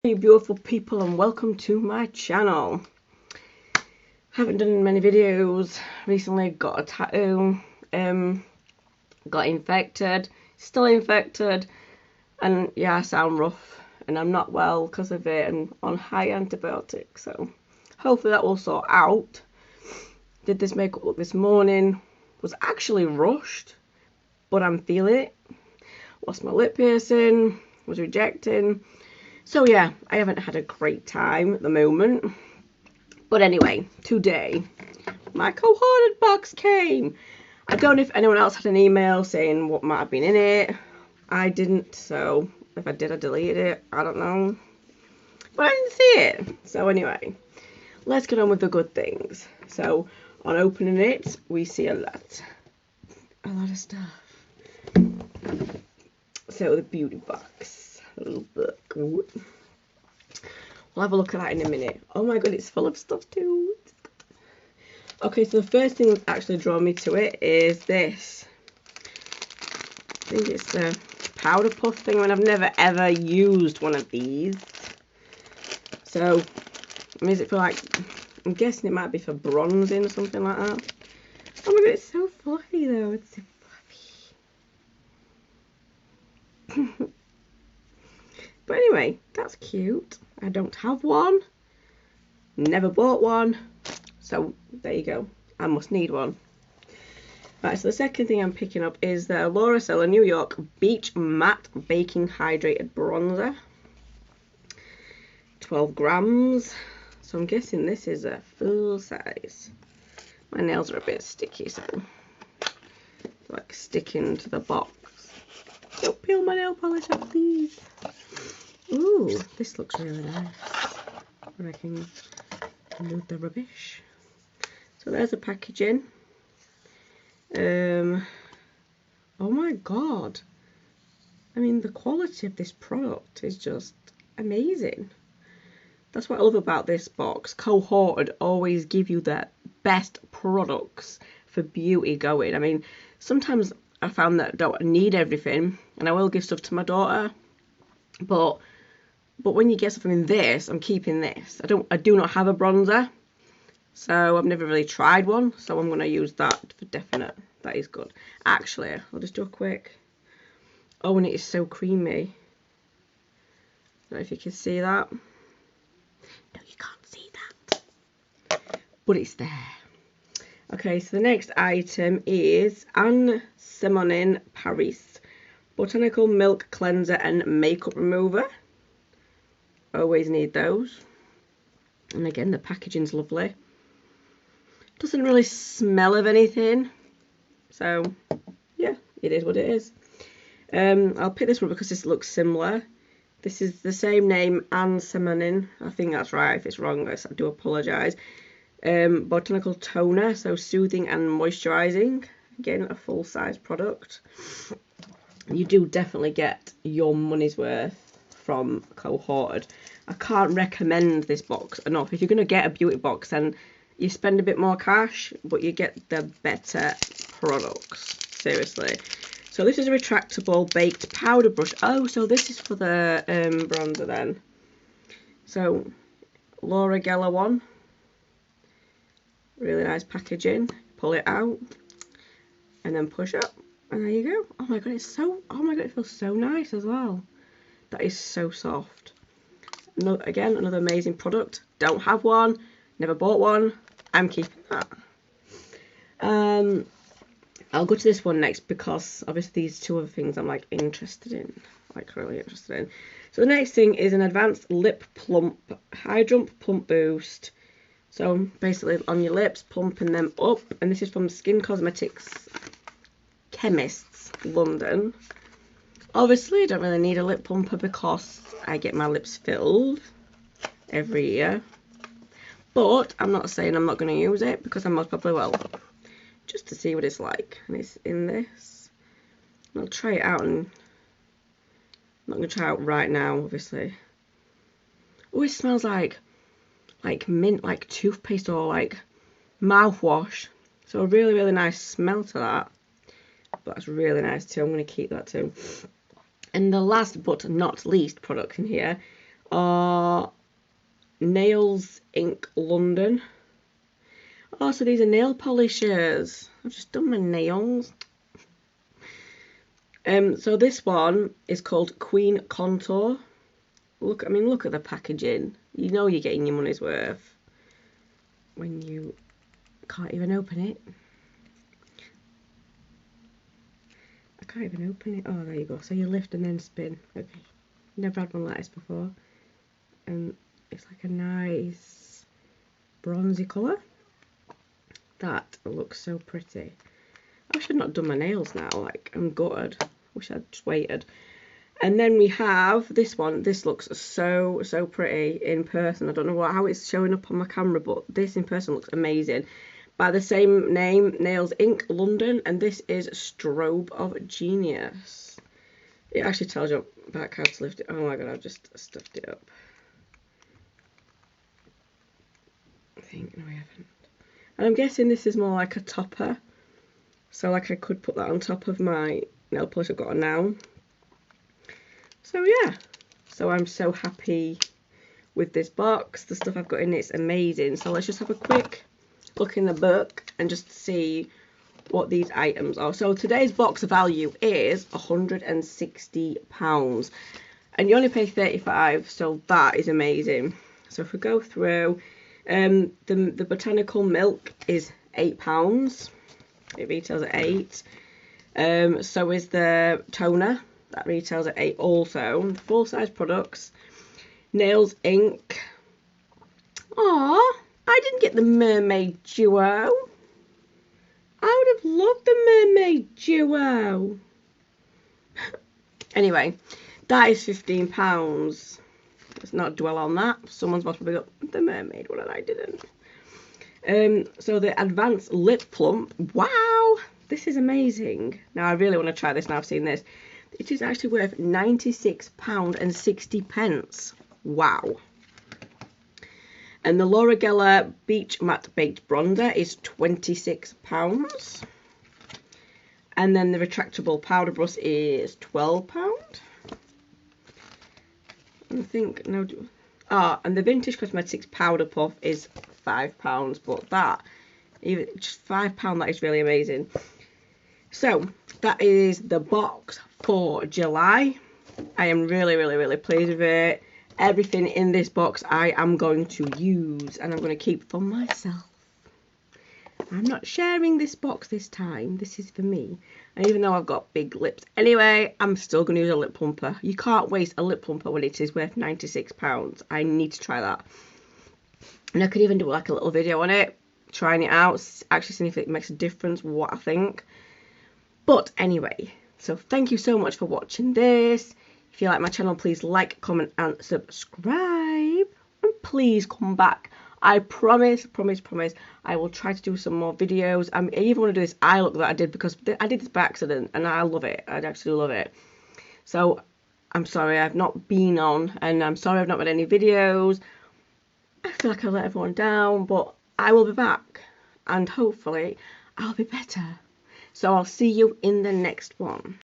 Hey beautiful people, and welcome to my channel. Haven't done many videos recently. Got a tattoo, got infected, still infected, and yeah, I sound rough and I'm not well because of it and on high antibiotics, so hopefully that will sort out. Did this makeup look this morning, was actually rushed, but I'm feeling it. Lost my lip piercing, was rejecting. So yeah, I haven't had a great time at the moment. But anyway, today, my Cohorted box came. I don't know if anyone else had an email saying what might have been in it. I didn't, so if I did, I deleted it. I don't know. But I didn't see it. So anyway, let's get on with the good things. So, on opening it, we see a lot of stuff. So, the beauty box. Little book. We'll have a look at that in a minute. Oh my god, it's full of stuff too. Okay, so the first thing that's actually drawn me to it is this. I think it's the powder puff thing. I mean, I've never ever used one of these. So, is it for like, I'm guessing it might be for bronzing or something like that. Oh my god, it's so fluffy though. It's so fluffy. But anyway, that's cute. I don't have one. Never bought one. So there you go. I must need one. Right, so the second thing I'm picking up is the Laura Seller New York Beach Matte Baking Hydrated Bronzer. 12 grams. So I'm guessing this is a full size. My nails are a bit sticky, so like sticking to the box. Don't peel my nail polish off, please. Ooh, this looks really nice. I can remove the rubbish. So there's the packaging. Oh my god. I mean, the quality of this product is just amazing. That's what I love about this box. Cohorted always give you the best products for beauty going. I mean, sometimes I found that I don't need everything, and I will give stuff to my daughter, but when you get something in this, I'm keeping this. I do not have a bronzer, so I've never really tried one, so I'm going to use that for definite. That is good. Actually, I'll just do a quick. Oh, and it is so creamy. I don't know if you can see that. No, you can't see that. But it's there. Okay, so the next item is Anne Simonin Paris Botanical Milk Cleanser and Makeup Remover. Always need those. And again, the packaging's lovely. Doesn't really smell of anything. So, yeah, it is what it is. I'll pick this one because this looks similar. This is the same name, Anne Simonin. I think that's right. If it's wrong, I do apologise. Botanical toner, so soothing and moisturising. Again, a full-size product. You do definitely get your money's worth from Cohorted. I can't recommend this box enough. If you're going to get a beauty box, then you spend a bit more cash, but you get the better products. Seriously. So this is a retractable baked powder brush. Oh, so this is for the bronzer then. So Laura Geller one. Really nice packaging. Pull it out and then push up, and there you go. Oh my god, oh my god, it feels so nice as well. That is so soft. Again, another amazing product. Don't have one, never bought one. I'm keeping that. I'll go to this one next because obviously these two other things I'm like interested in, like really interested in. So the next thing is an advanced lip plump Hydrump Plump Boost. So basically on your lips, plumping them up, and this is from Skin Cosmetics Chemists London. Obviously I don't really need a lip plumper because I get my lips filled every year, but I'm not saying I'm not going to use it because I most probably will, just to see what it's like. And it's in this. I'll try it out, and I'm not going to try it out right now obviously. Oh, it smells like mint, like toothpaste or like mouthwash. So a really, really nice smell to that. But that's really nice too. I'm going to keep that too. And the last but not least product in here are Nails Ink London. Oh, so these are nail polishers. I've just done my nails. So this one is called Queen Contour. Look, I mean, look at the packaging. You know you're getting your money's worth when you can't even open it. I can't even open it. Oh, there you go. So you lift and then spin. Okay. Never had one like this before. And it's like a nice bronzy colour. That looks so pretty. I should not have done my nails now. Like, I'm gutted. Wish I'd just waited. And then we have this one. This looks so pretty in person. I don't know how it's showing up on my camera, but this in person looks amazing. By the same name, Nails Ink London, and this is Strobe of Genius. It actually tells you back how to lift it. Oh my god, I've just stuffed it up. I think, no I haven't. And I'm guessing this is more like a topper. So like I could put that on top of my nail polish I've got on now. So yeah, so I'm so happy with this box. The stuff I've got in it's amazing. So let's just have a quick look in the book and just see what these items are. So today's box value is £160 and you only pay 35, so that is amazing. So if we go through, the botanical milk is £8. It retails at 8. So is the toner. That retails at 8 also. Full size products. Nails Ink. Aww, I didn't get the mermaid duo. I would have loved the mermaid duo. Anyway, that is £15. Let's not dwell on that. Someone's must have got the mermaid one and I didn't. So the advanced lip plump. Wow, this is amazing. Now I really want to try this now I've seen this. It is actually worth £96.60. Wow. And the Laura Geller Beach Matte Baked Bronzer is £26. And then the retractable powder brush is £12. I think, no. Ah, and the Vintage Cosmetics Powder Puff is £5. But that, even just £5, that is really amazing. So that is the box for July. I am really pleased with it. Everything in this box I am going to use and I'm going to keep for myself. I'm not sharing this box this time. This is for me. And even though I've got big lips anyway, I'm still going to use a lip plumper. You can't waste a lip plumper when it is worth £96. I need to try that. And I could even do like a little video on it, trying it out, actually seeing if it makes a difference, what I think. But anyway, so thank you so much for watching this. If you like my channel, please like, comment and subscribe. And please come back. I promise, I will try to do some more videos. I even want to do this eye look that I did because I did this by accident and I love it. I actually love it. So I'm sorry I've not been on and I'm sorry I've not made any videos. I feel like I let everyone down, but I will be back and hopefully I'll be better. So I'll see you in the next one.